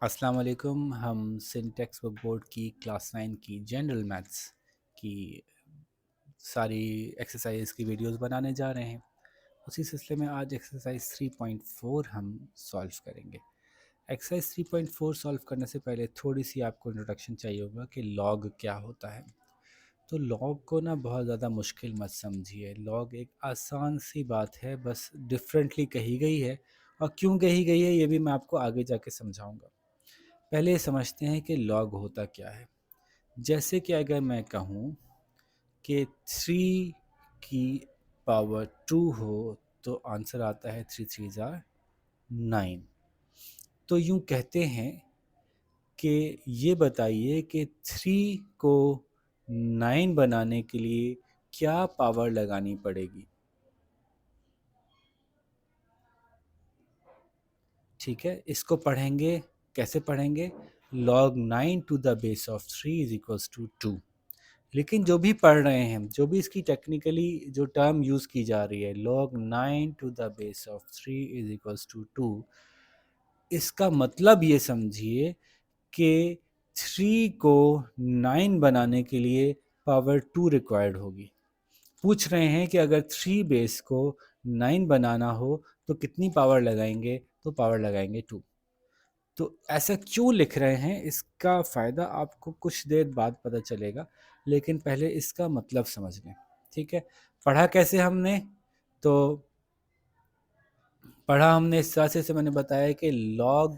अस्सलाम वालेकुम। हम सिंटेक्स बुक बोर्ड की क्लास 9 की जनरल मैथ्स की सारी एक्सरसाइज की वीडियोस बनाने जा रहे हैं। उसी सिलसिले में आज एक्सरसाइज 3.4 हम सॉल्व करेंगे। एक्सरसाइज 3.4 सॉल्व करने से पहले थोड़ी सी आपको इंट्रोडक्शन चाहिए होगा कि लॉग क्या होता है। तो लॉग को ना बहुत ज़्यादा मुश्किल मत समझिए। लॉग एक आसान सी बात है, बस डिफरेंटली कही गई है, और क्यों कही गई है ये भी मैं आपको आगे जाके समझाऊंगा। पहले ये समझते हैं कि लॉग होता क्या है। जैसे कि अगर मैं कहूँ कि 3 की पावर 2 हो तो आंसर आता है 3 3 ज़ार 9। तो यूँ कहते हैं कि ये बताइए कि 3 को 9 बनाने के लिए क्या पावर लगानी पड़ेगी। ठीक है, इसको पढ़ेंगे। कैसे पढ़ेंगे? log 9 to the base of 3 is equals to 2। लेकिन जो भी पढ़ रहे हैं, जो भी इसकी टेक्निकली जो टर्म यूज़ की जा रही है, log 9 to the base of 3 is equals to 2, इसका मतलब ये समझिए कि 3 को 9 बनाने के लिए पावर 2 रिक्वायर्ड होगी। पूछ रहे हैं कि अगर 3 बेस को 9 बनाना हो तो कितनी पावर लगाएंगे, तो पावर लगाएंगे 2। तो ऐसा क्यों लिख रहे हैं, इसका फ़ायदा आपको कुछ देर बाद पता चलेगा, लेकिन पहले इसका मतलब समझ लें। ठीक है, पढ़ा कैसे हमने? तो पढ़ा हमने इस तरह से मैंने बताया कि log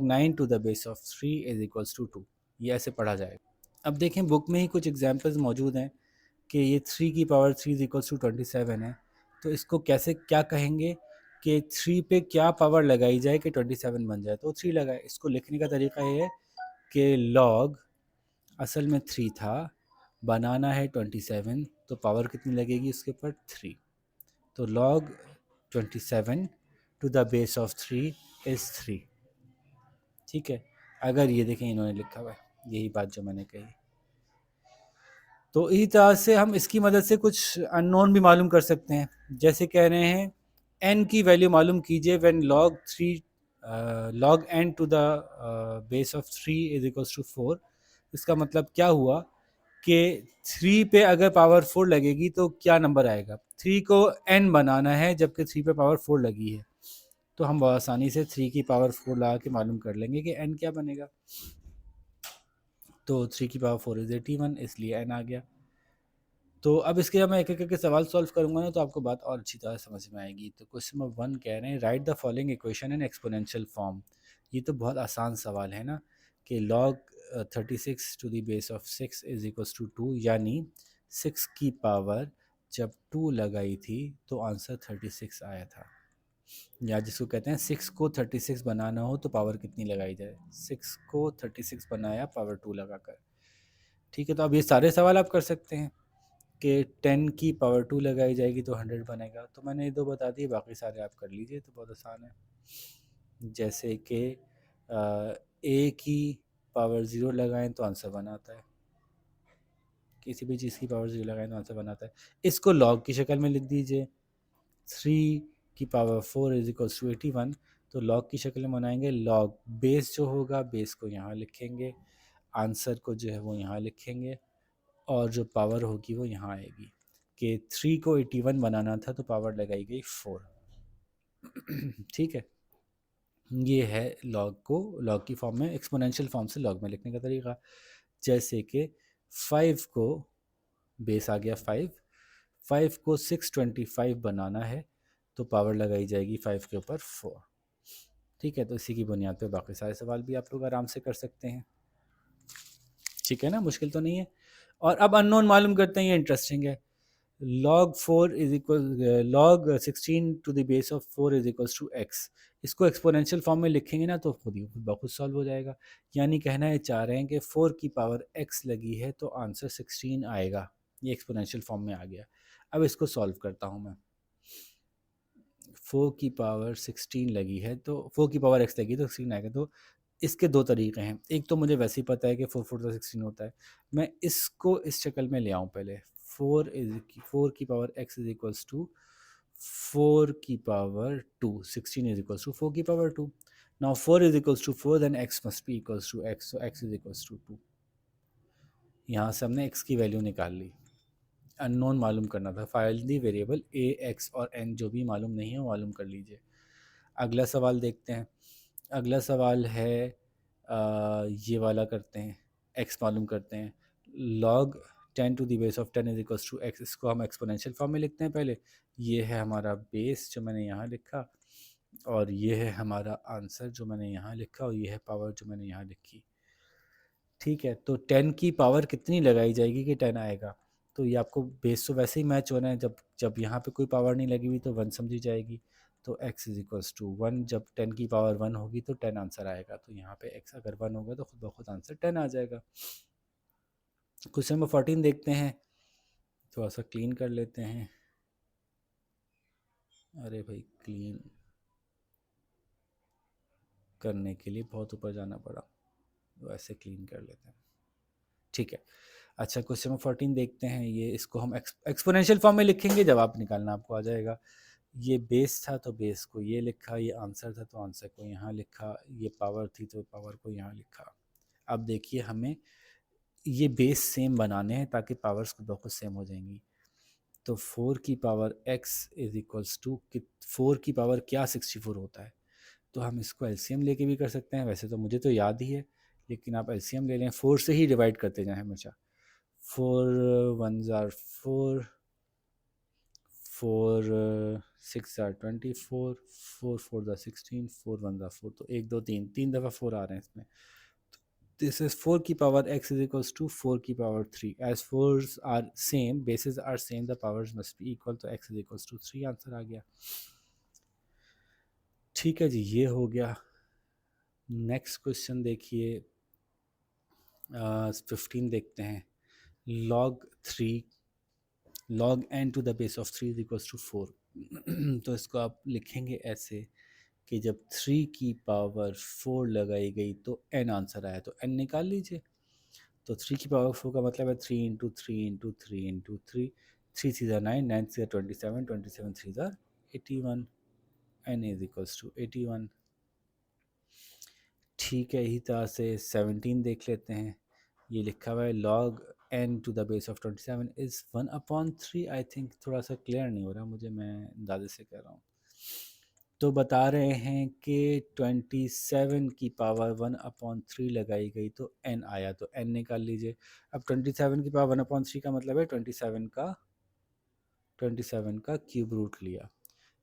9 to the base of 3 is equals to 2, ये ऐसे पढ़ा जाएगा। अब देखें, बुक में ही कुछ एग्जांपल्स मौजूद हैं कि ये 3 की पावर 3 इज इक्वल्स टू 27 है। तो इसको कैसे क्या कहेंगे कि 3 पे क्या पावर लगाई जाए कि 27 बन जाए, तो 3 लगाए। इसको लिखने का तरीका ये है कि लॉग, असल में 3 था, बनाना है 27, तो पावर कितनी लगेगी उसके ऊपर? 3। तो log 27 to the base of 3 is 3। ठीक है, अगर ये देखें इन्होंने लिखा हुआ है यही बात जो मैंने कही। तो इसी तरह से हम इसकी मदद से कुछ अननोन भी मालूम कर सकते हैं। जैसे कह रहे हैं n की वैल्यू मालूम कीजिए when log n to the base of 3 is equals to 4। इसका मतलब क्या हुआ कि 3 पे अगर पावर 4 लगेगी तो क्या नंबर आएगा। 3 को n बनाना है जबकि 3 पे पावर 4 लगी है, तो हम बहुत आसानी से 3 की पावर 4 लगा के मालूम कर लेंगे कि n क्या बनेगा। तो 3 की पावर 4 इज 81, इसलिए n आ गया। तो अब इसके जब मैं एक एक करके सवाल सॉल्व करूंगा ना, तो आपको बात और अच्छी तरह समझ में आएगी। तो क्वेश्चन नंबर 1 कह रहे हैं right the following equation in exponential form. ये तो बहुत आसान सवाल है ना, कि log 36 to the base of 6 is equals to 2, यानी 6 की पावर जब 2 लगाई थी तो आंसर 36 आया था। या जिसको कहते हैं 6 को 36 बनाना हो तो पावर कितनी लगाई जाए। 6 को 36 बनाया पावर 2 लगाकर। ठीक है, तो अब ये सारे सवाल आप कर सकते हैं कि 10 की पावर 2 लगाई जाएगी तो 100 बनेगा। तो मैंने ये दो बता दिए, बाकी सारे आप कर लीजिए, तो बहुत आसान है। जैसे कि ए की पावर 0 लगाएं तो आंसर बनाता है, किसी भी चीज़ की पावर 0 लगाएं तो आंसर बनाता है। इसको लॉग की शक्ल में लिख दीजिए। 3 की पावर 4 इज इक्वल्स टू 81, तो लॉग की शक्ल में बनाएंगे। लॉग बेस जो होगा, बेस को यहाँ लिखेंगे, आंसर को जो है वो यहाँ लिखेंगे, और जो पावर होगी वो यहाँ आएगी। कि 3 को 81 बनाना था तो पावर लगाई गई 4। ठीक है, ये है लॉग को लॉग की फॉर्म में, एक्सपोनेंशियल फॉर्म से लॉग में लिखने का तरीका। जैसे कि 5 को, बेस आ गया 5, 5 को 625 बनाना है तो पावर लगाई जाएगी 5 के ऊपर 4। ठीक है, तो इसी की बुनियाद पे बाकी सारे सवाल भी आप लोग आराम से कर सकते हैं। ठीक है ना, मुश्किल तो नहीं है। और अब अननोन मालूम करते हैं, ये इंटरेस्टिंग है। log 4 is equal log 16 to the base of 4 is equals to x। इसको एक्सपोनेंशियल फॉर्म में लिखेंगे ना तो खुद ही खुद ब खुद सॉल्व हो जाएगा। यानी कहना है चाह रहे हैं कि 4 की पावर x लगी है तो आंसर 16 आएगा। ये एक्सपोनेंशियल फॉर्म में आ गया। अब इसको सॉल्व करता हूँ मैं। 4 की पावर 16 लगी है तो 4 की पावर x लगी तो 16 आएगा। तो इसके दो तरीके हैं। एक तो मुझे वैसे ही पता है कि 4 4 16 होता है। मैं इसको इस शक्ल में ले आऊँ पहले। 4 की power x is equals to 4 की पावर 2, 16 इज इक्वल्स टू 4 की power 2। Now 4 is equals to 4, then x must be equals to x, so x is equals to 2। यहाँ से हमने x की वैल्यू निकाल ली, अननोन मालूम करना था। File the variable a, x और n, जो भी मालूम नहीं है वो मालूम कर लीजिए। अगला सवाल देखते हैं। अगला सवाल है ये वाला करते हैं, x मालूम करते हैं। log 10 to the base of 10 is equals to x, इसको हम एक्सपोनेंशियल फॉर्म में लिखते हैं पहले। ये है हमारा बेस जो मैंने यहाँ लिखा, और ये है हमारा आंसर जो मैंने यहाँ लिखा, और ये है पावर जो मैंने यहाँ लिखी। ठीक है, तो 10 की पावर कितनी लगाई जाएगी कि 10 आएगा? तो ये आपको बेस तो वैसे ही मैच होना है, जब जब यहाँ पे कोई पावर नहीं लगी हुई तो 1 समझी जाएगी। तो x इज इक्वल्स टू 1, जब 10 की पावर 1 होगी तो 10 आंसर आएगा। तो यहाँ पे x अगर 1 होगा तो खुद ब खुद आंसर 10 आ जाएगा। क्वेश्चन नंबर 14 देखते हैं, थोड़ा सा क्लीन कर लेते हैं। अरे भाई, क्लीन करने के लिए बहुत ऊपर जाना पड़ा, वैसे क्लीन कर लेते हैं। ठीक है, अच्छा क्वेश्चन नंबर 14 देखते हैं। ये इसको हम एक्सपोनेंशियल फॉर्म में लिखेंगे, जवाब निकालना आपको आ जाएगा। ये बेस था तो बेस को ये लिखा, ये आंसर था तो आंसर को यहाँ लिखा, ये पावर थी तो पावर को यहाँ लिखा। अब देखिए, हमें ये बेस सेम बनाने हैं ताकि पावर्स को बहुत सेम हो जाएंगी। तो 4 की power x is equals to, 4 की पावर क्या 64 होता है? तो हम इसको एलसीएम लेके भी कर सकते हैं, वैसे तो मुझे तो याद ही है, लेकिन आप एलसीएम ले लें। 4 से ही डिवाइड करते जाएं हमेशा। 4 1 ज़ार 4, 4 6 ज़ार 24, 4 4 ज़ार 16, 4 1 ज़ार 4, तो 1 2 3 तीन दफ़ा 4 आ रहे हैं इसमें। दिस इज 4 की power x is equals to 4 की power 3। As fours are same, bases are same, the powers must be equal, तो x is equals to 3 answer आ गया। ठीक है जी, ये हो गया। नेक्स्ट क्वेश्चन देखिए, 15 देखते हैं। log 3 log n to the base of 3 is equals to 4। तो इसको आप लिखेंगे ऐसे कि जब 3 की पावर 4 लगाई गई तो n आंसर आया, तो n निकाल लीजिए। तो 3 की पावर 4 का मतलब है 3 इंटू 3 इंटू 3 इंटू 3, 3 थ्री ज़ार 9, 9 थ्री ज़ार 27, 27 थ्री ज़ार 81, n इज इक्वल्स टू 81। ठीक है, इसी तरह से 17 देख लेते हैं। ये लिखा हुआ है log n to the base of 27 is 1/3। I think थोड़ा सा क्लियर नहीं हो रहा मुझे, मैं अंदाजे से कह रहा हूँ। तो बता रहे हैं कि 27 की पावर 1/3 लगाई गई तो n आया, तो n निकाल लीजिए। अब 27 की पावर 1/3 का मतलब है 27 का क्यूब रूट लिया।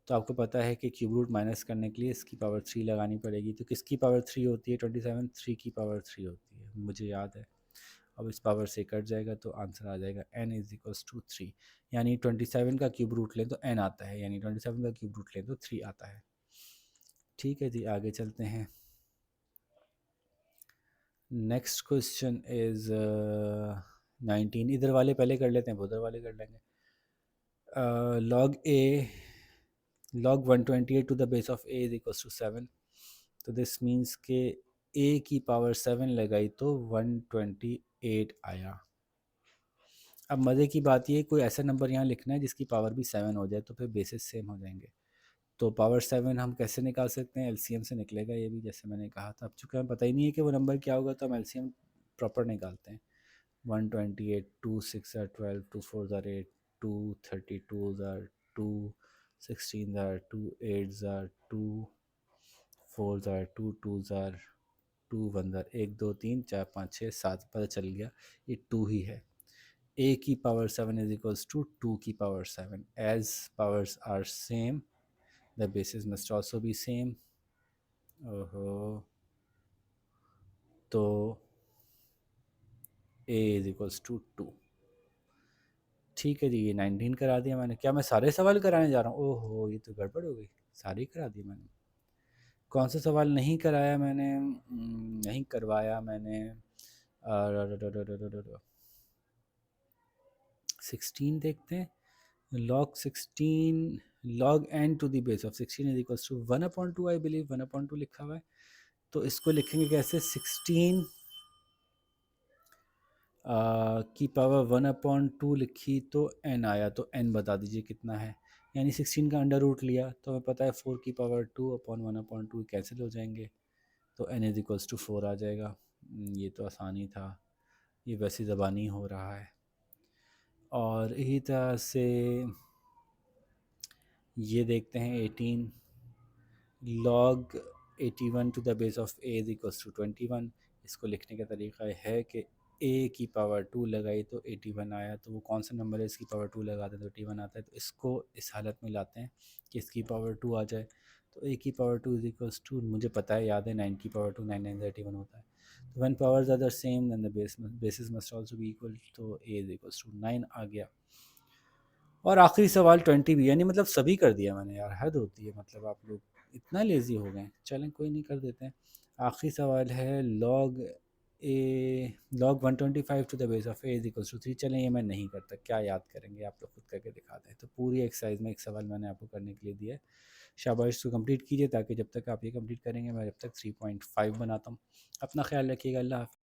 तो आपको पता है कि क्यूब रूट माइनस करने के लिए इसकी पावर 3 लगानी पड़ेगी। तो किसकी पावर 3 होती है? 27 3 की पावर 3 होती है, मुझे याद है। अब इस पावर से कट जाएगा तो आंसर आ जाएगा n इज इक्वल्स टू 3। यानी 27 का क्यूब रूट लें तो n आता है, यानी 27 का क्यूब रूट लें तो 3 आता है। ठीक है जी, आगे चलते हैं। Next question is 19। इधर वाले पहले कर लेते हैं, उधर वाले कर लेंगे। log 128 to the base of a is equals to 7। तो दिस मीन्स के a की पावर 7 लगाई तो 128 आया। अब मज़े की बात ये, कोई ऐसा नंबर यहाँ लिखना है जिसकी पावर भी 7 हो जाए, तो फिर बेसिस सेम हो जाएंगे। तो पावर 7 हम कैसे निकाल सकते हैं? एलसीएम से निकलेगा ये भी, जैसे मैंने कहा था। अब चूँकि हमें पता ही नहीं है कि वो नंबर क्या होगा, तो हम एलसीएम प्रॉपर निकालते हैं। 128, 2 6 ज़ार 12, 2 4 ज़ार 8, 2 32 ज़ार 2, 16 ज़ार 2, 8 ज़ार 2, 4 ज़ार 2, 2 ज़ार 2, 1 ज़ार 1 2 3 4 5 6 7, पता चल गया ये 2 ही है। a की पावर 7 इज इक्वल्स टू 2 की power 7। As powers are same, the bases must also be same. ओहो, तो a इज इक्वल्स टू 2। ठीक है जी, ये 19 करा दिया मैंने। क्या मैं सारे सवाल कराने जा रहा हूँ? ओहो, ये तो गड़बड़ हो गई, सारे ही करा दिए मैंने। कौन सा सवाल नहीं कराया मैंने? नहीं करवाया मैंने। 16 देखते हैं। log n to the base of 16 is equals to 1/2। I believe 1/2 लिखा हुआ है। तो इसको लिखेंगे कैसे? 16 की पावर 1/2 लिखी तो n आया, तो n बता दीजिए कितना है। यानी 16 का अंडर रूट लिया तो हमें पता है 4 की पावर 2/1/2 कैंसिल हो जाएंगे। तो n इज इक्वल्स टू 4 आ जाएगा। ये तो आसानी था, ये वैसे ज़बानी हो रहा है। और इसी तरह से ये देखते हैं 18 log 81 to the base of a is equals to 21। इसको लिखने का तरीका है कि a की पावर 2 लगाई तो 81 आया, तो वो कौन सा नंबर है इसकी पावर 2 लगाते हैं तो 81 आता है। तो इसको इस हालत में लाते हैं कि इसकी पावर 2 आ जाए, तो a की पावर 2 इज इक्वल्स टू, मुझे पता है, याद है, 9 की पावर 2 9 9 31 होता है। तो when powers are the same then the bases must also be equal, तो a इज इक्वल्स टू 9 आ गया। और आखिरी सवाल 20 भी, यानी मतलब सभी कर दिया मैंने यार, हद होती है, मतलब आप लोग इतना लेज़ी हो गए। चलें कोई नहीं, कर देते हैं। आखिरी सवाल है log 125 to the base of a is equals to 3। चलें ये मैं नहीं करता, क्या याद करेंगे, आप लोग खुद करके दिखा दें। तो पूरी एक्सरसाइज में एक सवाल मैंने आपको करने के लिए दिया है, शाबाश इसको कंप्लीट कीजिए, ताकि जब तक आप ये कंप्लीट करेंगे मैं जब तक 3.5 बनाता हूँ। अपना ख्याल रखिएगा, अल्लाह हाफ़िज़।